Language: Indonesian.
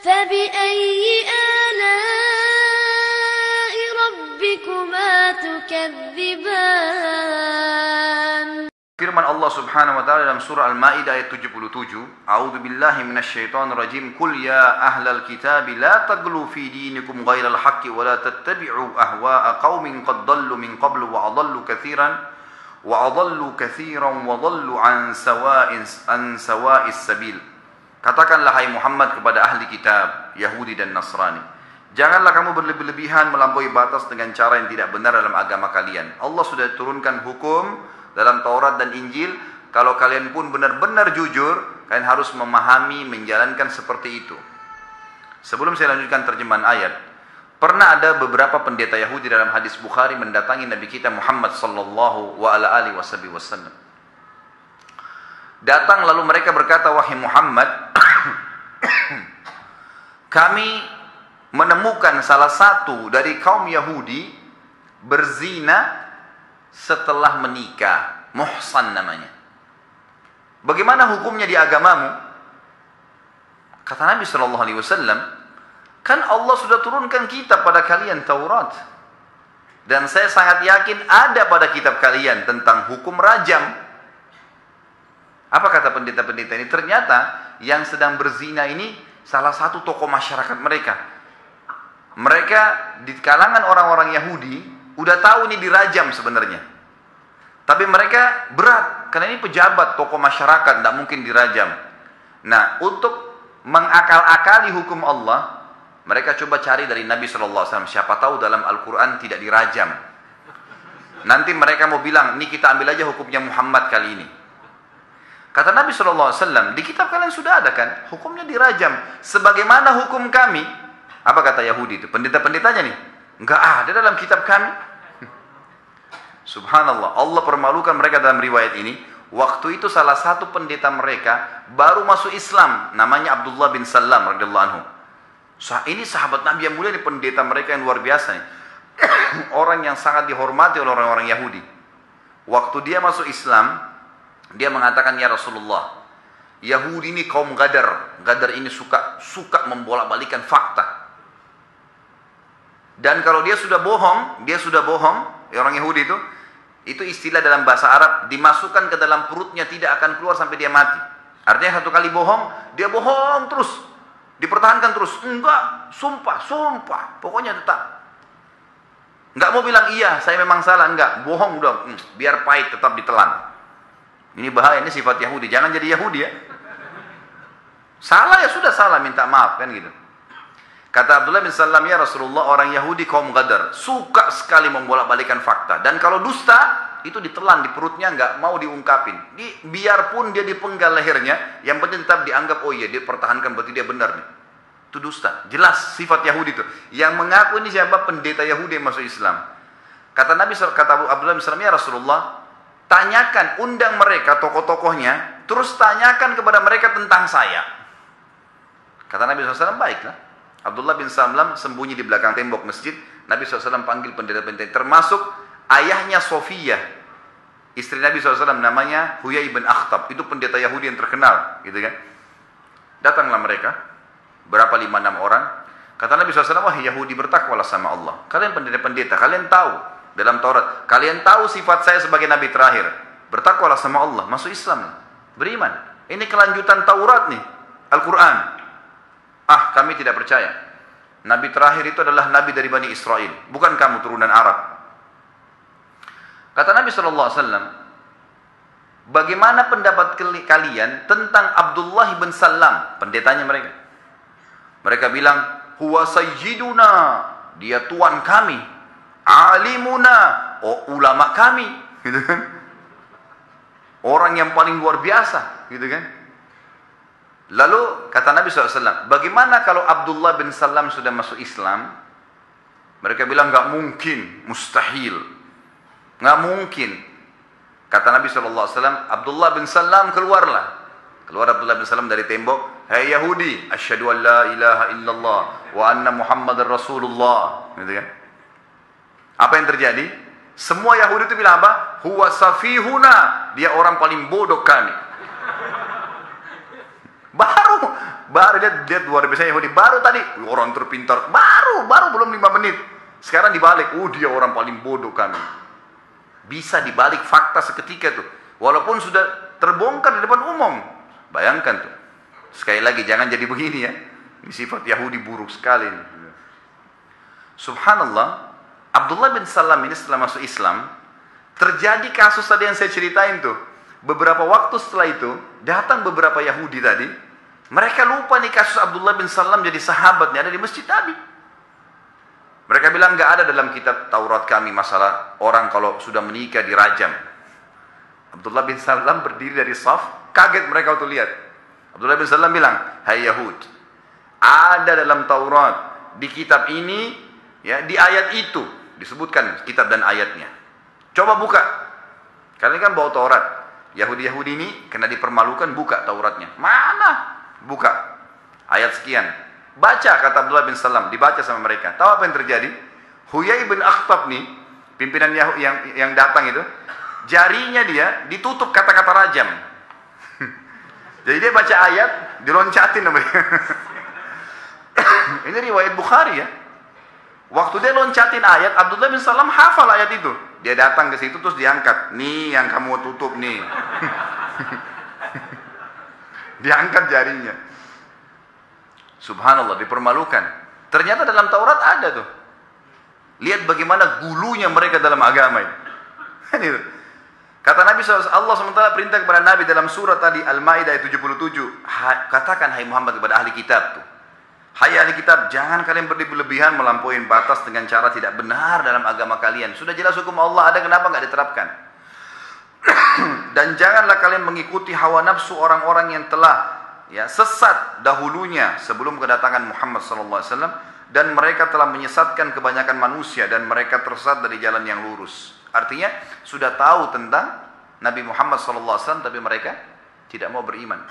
فبأي آلاء ربكما تكذبان. Firman Allah Subhanahu wa taala dalam surah Al-Maidah ayat 77, A'udzu billahi minasyaitonir rajim. Qul ya ahlal kitab la taghlu fi dinikum ghairal haqqi wa la tattabi'u ahwa'a qaumin qad dhallu min qablu wa adallu katsiran wa dhallu an sawa'is sabil. Katakanlah hai Muhammad kepada ahli kitab, Yahudi dan Nasrani, janganlah kamu berlebih-lebihan melampaui batas dengan cara yang tidak benar dalam agama kalian. Allah sudah turunkan hukum dalam Taurat dan Injil, kalau kalian pun benar-benar jujur, kalian harus memahami, menjalankan seperti itu. Sebelum saya lanjutkan terjemahan ayat, pernah ada beberapa pendeta Yahudi dalam hadis Bukhari mendatangi Nabi kita Muhammad sallallahu alaihi wasallam. Datang lalu mereka berkata, wahai Muhammad, kami menemukan salah satu dari kaum Yahudi berzina setelah menikah, muhsan namanya. Bagaimana hukumnya di agamamu? Kata Nabi sallallahu alaihi wasallam, kan Allah sudah turunkan kitab pada kalian, Taurat. Dan saya sangat yakin ada pada kitab kalian tentang hukum rajam. Apa kata pendeta-pendeta ini? Ternyata yang sedang berzina ini salah satu tokoh masyarakat mereka. Mereka di kalangan orang-orang Yahudi udah tahu ini dirajam sebenarnya. Tapi mereka berat, karena ini pejabat, tokoh masyarakat, tidak mungkin dirajam. Nah, untuk mengakal-akali hukum Allah, mereka coba cari dari Nabi SAW. Siapa tahu dalam Al-Quran tidak dirajam. Nanti mereka mau bilang, ini kita ambil aja hukumnya Muhammad kali ini. Kata Nabi SAW, di kitab kalian sudah ada kan? Hukumnya dirajam. Sebagaimana hukum kami. Apa kata Yahudi itu? Pendeta-pendetanya nih. Enggak ada dalam kitab kami. Subhanallah, Allah permalukan mereka dalam riwayat ini. Waktu itu salah satu pendeta mereka baru masuk Islam, namanya Abdullah bin Salam radhiyallahu anhu. Ini sahabat Nabi yang mulia, ini pendeta mereka yang luar biasa nih. Orang yang sangat dihormati oleh orang-orang Yahudi. Waktu dia masuk Islam, dia mengatakan, ya Rasulullah, Yahudi ini kaum gadar. Gadar ini suka membolak-balikan fakta. Dan kalau dia sudah bohong, orang Yahudi itu istilah dalam bahasa Arab, dimasukkan ke dalam perutnya tidak akan keluar sampai dia mati. Artinya satu kali bohong, dia bohong terus, dipertahankan terus. Enggak, sumpah, pokoknya tetap. Enggak mau bilang iya, saya memang salah, enggak, bohong udah, biar pahit tetap ditelan. Ini bahaya, ini sifat Yahudi, jangan jadi Yahudi ya. Salah ya sudah salah, minta maaf kan gitu. Kata Abdullah bin Salam, ya Rasulullah, orang Yahudi kaum gadar, suka sekali membolak-balikan fakta. Dan kalau dusta, itu ditelan di perutnya, nggak mau diungkapin. Biarpun dia dipenggal lehernya, yang penting tetap dianggap, oh iya, dia pertahankan, berarti dia benar nih. Itu dusta. Jelas sifat Yahudi itu. Yang mengaku ini siapa? Pendeta Yahudi yang masuk Islam. Kata Abdullah bin Salam, ya Rasulullah, tanyakan, undang mereka, tokoh-tokohnya, terus tanyakan kepada mereka tentang saya. Kata Nabi SAW, baiklah. Abdullah bin Salam sembunyi di belakang tembok masjid. Nabi SAW panggil pendeta-pendeta, termasuk ayahnya Sofia, istri Nabi SAW, namanya Huyai bin Akhtab. Itu pendeta Yahudi yang terkenal, gitu kan. Datanglah mereka, berapa 5-6 orang. Kata Nabi SAW, wah Yahudi, bertakwalah sama Allah. Kalian pendeta-pendeta, kalian tahu dalam Taurat, kalian tahu sifat saya sebagai Nabi terakhir. Bertakwalah sama Allah, masuk Islam, beriman. Ini kelanjutan Taurat nih, Al-Quran. Kami tidak percaya. Nabi terakhir itu adalah Nabi dari Bani Israel, bukan kamu turunan Arab. Kata Nabi SAW, bagaimana pendapat kalian tentang Abdullah bin Salam, pendetanya mereka? Mereka bilang, huwa sayyiduna, dia tuan kami, alimuna, ulama kami, gitu kan? Orang yang paling luar biasa, gitu kan? Lalu kata Nabi SAW, bagaimana kalau Abdullah bin Salam sudah masuk Islam? Mereka bilang, nggak mungkin, mustahil, nggak mungkin. Kata Nabi SAW, Abdullah bin Salam keluar Abdullah bin Salam dari tembok, hai Yahudi, asyhadu an la ilaha illallah wa anna Muhammadar Rasulullah, gitu kan? Apa yang terjadi? Semua Yahudi itu bilang apa? Huwa safihuna, dia orang paling bodoh kami. Baru lihat luar biasa Yahudi. Baru tadi orang terpintar. Baru belum 5 menit. Sekarang dibalik. Dia orang paling bodoh kami. Bisa dibalik fakta seketika tuh. Walaupun sudah terbongkar di depan umum. Bayangkan tuh. Sekali lagi jangan jadi begini ya. Ini sifat Yahudi buruk sekali ini. Subhanallah. Abdullah bin Salam ini setelah masuk Islam. Terjadi kasus tadi yang saya ceritain tuh. Beberapa waktu setelah itu. Datang beberapa Yahudi tadi. Mereka lupa nih kasus Abdullah bin Salam jadi sahabatnya ada di masjid Nabi. Mereka bilang nggak ada dalam kitab Taurat kami masalah orang kalau sudah menikah dirajam. Abdullah bin Salam berdiri dari saf, kaget mereka waktu lihat. Abdullah bin Salam bilang, "Hai Yahud, ada dalam Taurat di kitab ini ya di ayat itu disebutkan kitab dan ayatnya. Coba buka. Kalian kan bawa Taurat. Yahudi-Yahudi ini kena dipermalukan buka Tauratnya. Mana? Buka. Ayat sekian. Baca kata Abdullah bin Salam, dibaca sama mereka. Tahu apa yang terjadi? Huyai bin Akhtab nih, pimpinan yang datang itu, jarinya dia ditutup kata-kata rajam. Jadi dia baca ayat, diloncatin sama dia. Ini riwayat Bukhari ya. Waktu dia loncatin ayat, Abdullah bin Salam hafal ayat itu. Dia datang ke situ terus diangkat. Nih yang kamu tutup nih. Diangkat jarinya. Subhanallah, dipermalukan. Ternyata dalam Taurat ada tuh. Lihat bagaimana gulunya mereka dalam agama ini. Kata Nabi SAW, Allah SWT perintah kepada Nabi dalam surat tadi Al-Ma'idah 77. Katakan hai Muhammad kepada ahli kitab tuh. Hai ahli kitab, jangan kalian berlebihan melampaui batas dengan cara tidak benar dalam agama kalian. Sudah jelas hukum Allah ada, kenapa nggak diterapkan? Dan janganlah kalian mengikuti hawa nafsu orang-orang yang telah sesat dahulunya sebelum kedatangan Muhammad SAW, dan mereka telah menyesatkan kebanyakan manusia dan mereka tersesat dari jalan yang lurus. Artinya sudah tahu tentang Nabi Muhammad SAW tapi mereka tidak mau beriman.